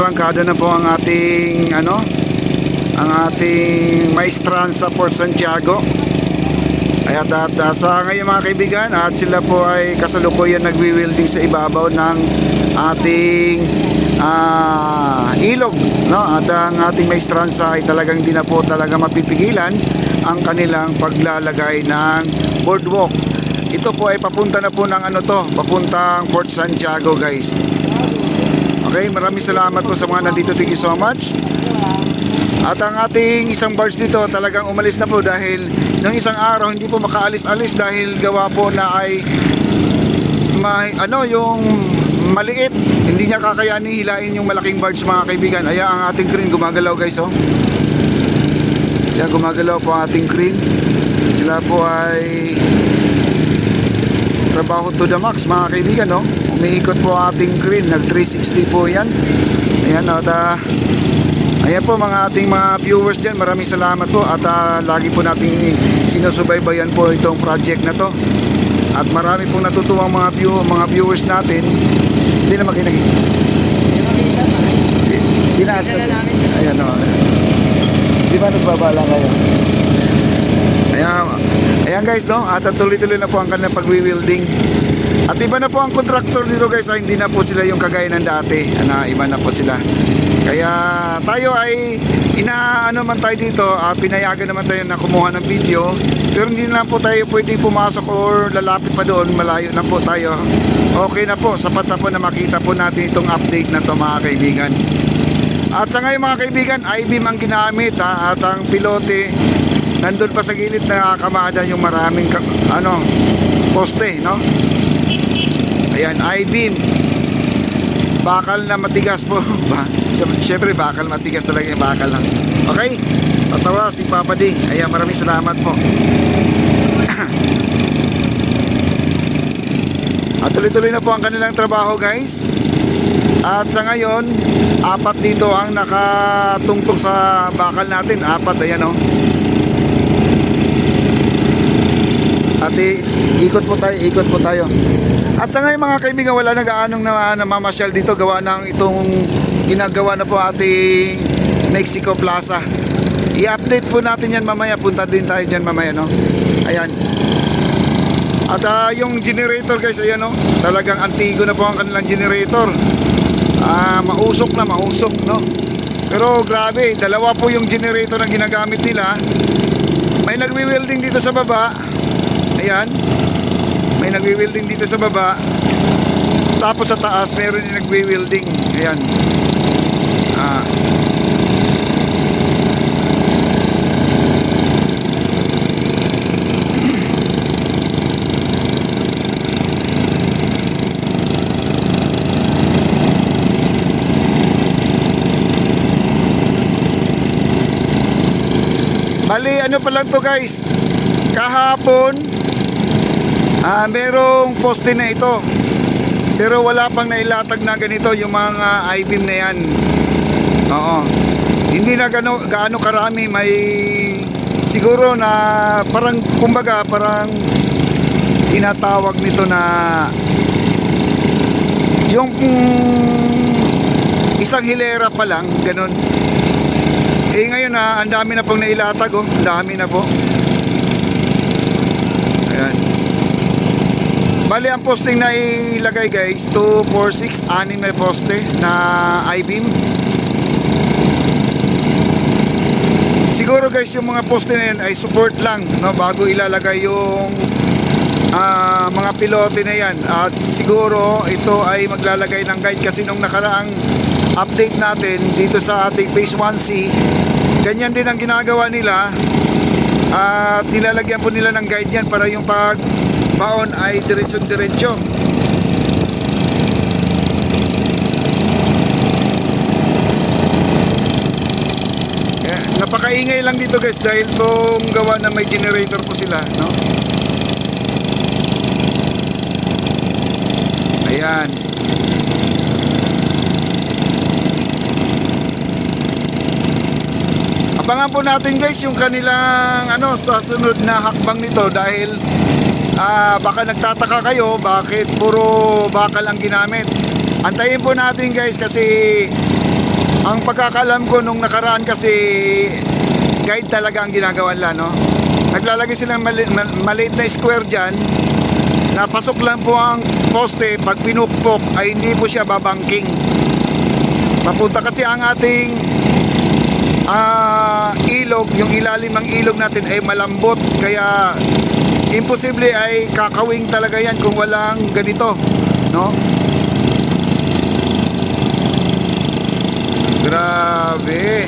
Arangkada na po ang ating ang ating maestran sa Port Santiago. At sa ngayon mga kaibigan, at sila po ay kasalukuyan nagwi-welding sa ibabaw ng ating ilog, no? At ang ating maestransa ay talagang hindi na po talaga mapipigilan ang kanilang paglalagay ng boardwalk. Ito po ay papunta na po ng papuntang Port Santiago, guys. Okay, maraming salamat po sa mga nandito. Thank you so much. At ang ating isang barge dito talagang umalis na po dahil ng isang araw hindi po makaalis-alis dahil gawa po na ay yung maliit, hindi niya kakayanin hilain yung malaking barge mga kaibigan. Kaya ang ating crane gumagalaw, guys, oh. Kaya gumagalaw po ang ating crane. Sila po ay trabaho to the max mga kaibigan, no? Umiikot po ang ating crane, nag 360 po yan. Ayan, ayan po mga ating mga viewers dyan, maraming salamat po. At lagi po nating sinusubaybayan po itong project na to. At marami pong natutuwang mga viewers natin. Hindi na makinagin. Hindi na asal. Ayan, o. Di ba nasbabala kayo? Ayan guys, no? At tuloy-tuloy na po ang kanilang pag-wielding. At iba na po ang contractor dito, guys. Hindi na po sila yung kagaya ng dati. Iba na po sila. Kaya tayo ay man tayo dito, pinayagan naman tayo na kumuha ng video. Pero hindi na po tayo pwedeng pumasok or lalapit pa doon, malayo na po tayo. Okay na po, sapat na po na makita po natin itong update na to mga kaibigan. At sa ngayon mga kaibigan, I-beam ang ginamit, at ang pilote nandun pa sa gilid na kamada yung maraming poste, no? Ayan, I-beam. Bakal na matigas po. Siyempre bakal matigas talaga yung bakal lang. Okay, patawa si Papa D. Ayan, maraming salamat po. At tuloy-tuloy na po ang kanilang trabaho, guys. At sa ngayon, 4 dito ang nakatungtong sa bakal natin. 4, ayan, oh. At ikot po tayo. At sa ngayon mga kaibigan, wala na gaanong namamasyal dito gawa ng itong ginagawa na po ating Mexico Plaza. I-update po natin yan mamaya. Punta din tayo dyan mamaya, no? Ayan. At yung generator, guys, ayan, no? Talagang antigo na po ang kanilang generator. Mausok, no? Pero grabe, 2 po yung generator na ginagamit nila. May nagwi-welding dito sa baba. Ayan, may nagwi-welding dito sa baba. Tapos sa taas meron din nagwi-welding. Ayan. Bali, pa lang to, guys. Kahapon merong poste na ito, pero wala pang nailatag na ganito yung mga I-beam na yan. Oo, hindi na gaano karami. May siguro na parang, kumbaga parang tinatawag nito na yung isang hilera pa lang, ganun. Ngayon ang dami na pong nailatag, oh. Ang dami na po. Ayan. Bali, ang posting na ilagay, guys, 2, 4, 6, 6 na poste na I-beam. Siguro, guys, yung mga poste na yan ay support lang, no, bago ilalagay yung mga pilote na yan. At siguro ito ay maglalagay ng guide, kasi nung nakaraang update natin dito sa ating phase 1C, ganyan din ang ginagawa nila. At nilalagyan po nila ng guide yan para yung pagbaon ay diretsyo-diretsyo. Napakaingay lang dito, guys, dahil kung gawa na may generator po sila, no? Ayan. Abangan po natin, guys, yung kanilang sa sunod na hakbang nito, dahil baka nagtataka kayo bakit puro bakal ang ginamit. Antayin po natin, guys, kasi Ang pagkakalam ko nung nakaraan kasi guide talaga ang ginagawa nila, no? Naglalagay sila ng maliit na square dyan, napasok lang po ang poste, pag pinukpok ay hindi po siya babangking. Papunta kasi ang ating ilog, yung ilalim ng ilog natin ay malambot, kaya imposible ay kakawing talaga yan kung walang ganito, no? Grabe.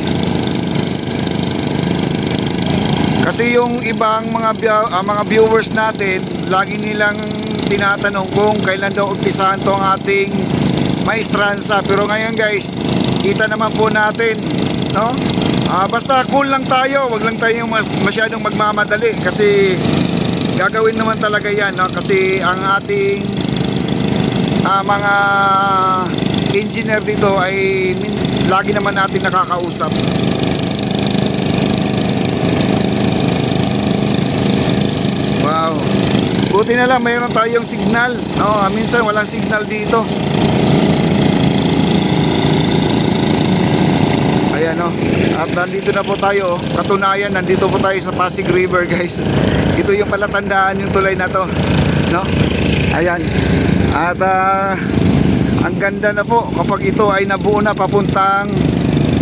Kasi yung ibang mga viewers natin, lagi nilang tinatanong kung kailan daw umpisahan to ang ating maestranza. Pero ngayon guys, kita naman po natin, no? Basta cool lang tayo, wag lang tayo masyadong magmamadali kasi gagawin naman talaga yan, no? Kasi ang ating mga engineer dito ay lagi naman natin nakakausap. Wow, buti na lang mayroon tayong signal, no? Minsan walang signal dito. Ayan, no? At nandito na po tayo. Katunayan, nandito po tayo sa Pasig River, guys. Ito yung palatandaan yung tulay na to, no? Ayan. At ang ganda na po kapag ito ay nabuo na papuntang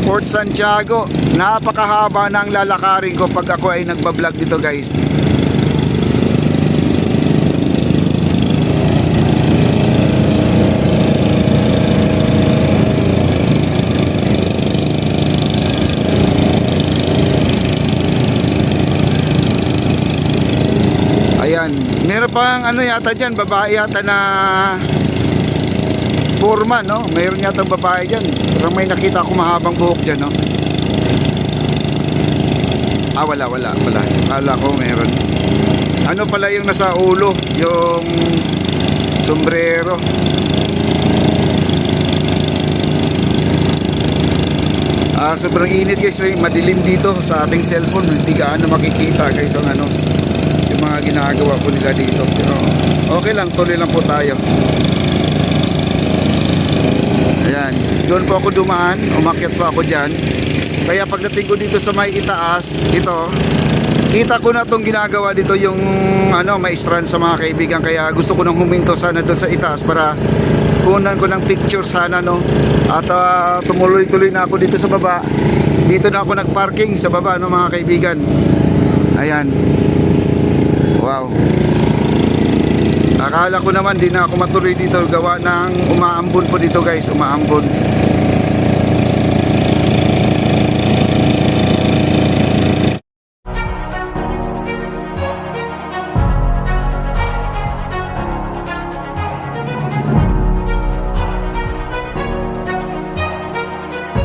Port Santiago. Napakahaba na ang lalakarin ko pag ako ay nagbablog dito, guys. Ayan, meron pang ano yata dyan, babae yata na foreman, no? Mayroon yata babae dyan. Parang may nakita ako mahabang buhok dyan, no? Wala. Kala ko meron. Ano pala yung nasa ulo? Yung sombrero. Sobrang init guys, madilim dito sa ating cellphone. Hindi gaano makikita guys ang ano, yung mga ginagawa po nila dito. Pero okay lang, tuloy lang po tayo. Ayan, doon po ako dumaan, umakyat po ako dyan. Kaya pagdating ko dito sa may itaas, ito, kita ko na itong ginagawa dito yung ano, maestran sa mga kaibigan. Kaya gusto ko nang huminto sana doon sa itaas para kunan ko ng picture sana, no? At tumuloy-tuloy na ako dito sa baba. Dito na ako nagparking sa baba, no, mga kaibigan. Ayan. Wow. Akala ko naman di na ako matuloy dito gawa ng umaambon po dito guys, umaambon.